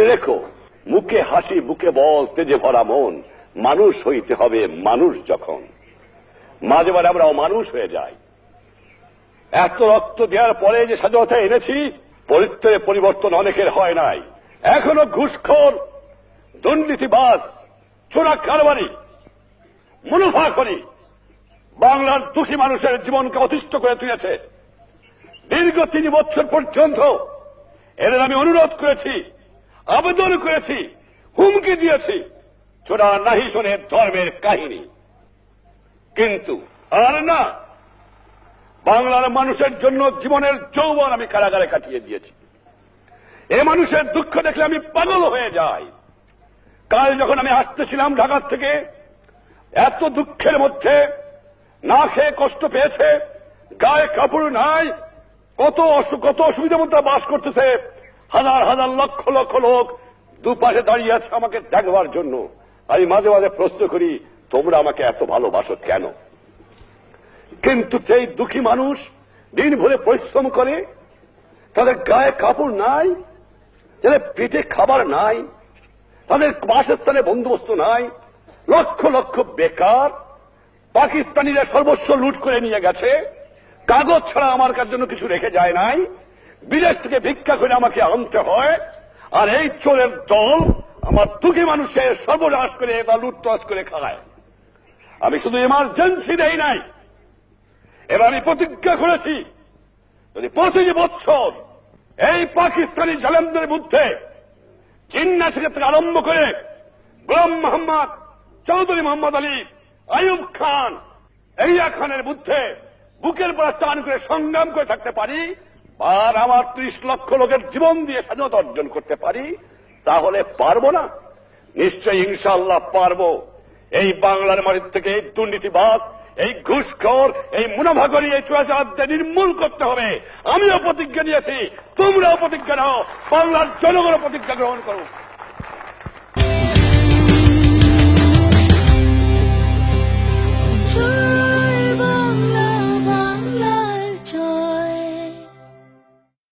মনে রেখো, মুখে হাসি বুকে বল তেজে ভরা মন, মানুষ হইতে হবে মানুষ যখন। মাঝে মাঝে আমরা অমানুষ হয়ে যাই। এত রক্ত দেওয়ার পরে যে স্বাধীনতা এনেছি, চরিত্রে পরিবর্তন অনেকের হয় নাই। এখনো ঘুষখোর, দুর্নীতিবাজ, চোরা কারবারি, মুনাফাখোরি বাংলার দুঃখী মানুষের জীবনকে অতিষ্ঠ করে তুলেছে। দীর্ঘ 3 বছর পর্যন্ত এদের আমি অনুরোধ করেছি, আবেদন করেছি, হুমকি দিয়েছি, ছোড়া নাহি শোনে ধর্মের কাহিনী। কিন্তু আর না, বাংলার মানুষের জন্য জীবনের যৌবন আমি কারাগারে কাটিয়ে দিয়েছি। এ মানুষের দুঃখ দেখলে আমি পাগল হয়ে যাই। কাল যখন আমি আসতেছিলাম ঢাকা থেকে, এত দুঃখের মধ্যে না খেয়ে কষ্ট পেয়েছে, গায়ে কাপড় নাই, কত অসুবিধার মধ্যে বাস করতেছে। হাজার হাজার লক্ষ লক্ষ লোক দুপাশে দাঁড়িয়ে আছে আমাকে দেখবার জন্য। আমি মাঝে মাঝে প্রশ্ন করি, তোমরা আমাকে এত ভালোবাসো কেন? কিন্তু সেই দুঃখী মানুষ দিন ভরে পরিশ্রম করে, তাদের গায়ে কাপড় নাই, যাদের পেটে খাবার নাই, তাদের বাসস্থানে বন্দোবস্ত নাই, লক্ষ লক্ষ বেকার, পাকিস্তানিরা সর্বস্ব লুট করে নিয়ে গেছে, কাগজ ছাড়া আমার কাছে জন্য কিছু রেখে যায় নাই, বিদেশ থেকে ভিক্ষা করে আমাকে আনতে হয়। আর এই চোরের দল আমার দুঃখী মানুষের সর্বনাশ করে বা লুটতরাজ করে খায়। আমি শুধু এমার্জেন্সি দেই নাই, এবার আমি প্রতিজ্ঞা করেছি, যদি 25 বছর এই পাকিস্তানি জালেমদের বিরুদ্ধে জিন্না থেকে আরম্ভ করে গোলাম মোহাম্মদ, চৌধুরী মোহাম্মদ আলী, আইয়ুব খান, এরিয়া খানের বিরুদ্ধে বুকের পর টান করে সংগ্রাম করে থাকতে পারি, আর আমার 30 লক্ষ লোকের জীবন দিয়ে স্বাধীনতা অর্জন করতে পারি, তাহলে পারবো না? নিশ্চয়ই ইনশাআল্লাহ পারবো। এই বাংলার মাটির থেকে এই দুর্নীতিবাদ, এই ঘুষখোর, এই মুনাফাখোরি, এই চোরাচালানদের নির্মূল করতে হবে। আমিও প্রতিজ্ঞা নিয়েছি, তোমরাও প্রতিজ্ঞা নাও, বাংলার জনগণও প্রতিজ্ঞা গ্রহণ করো।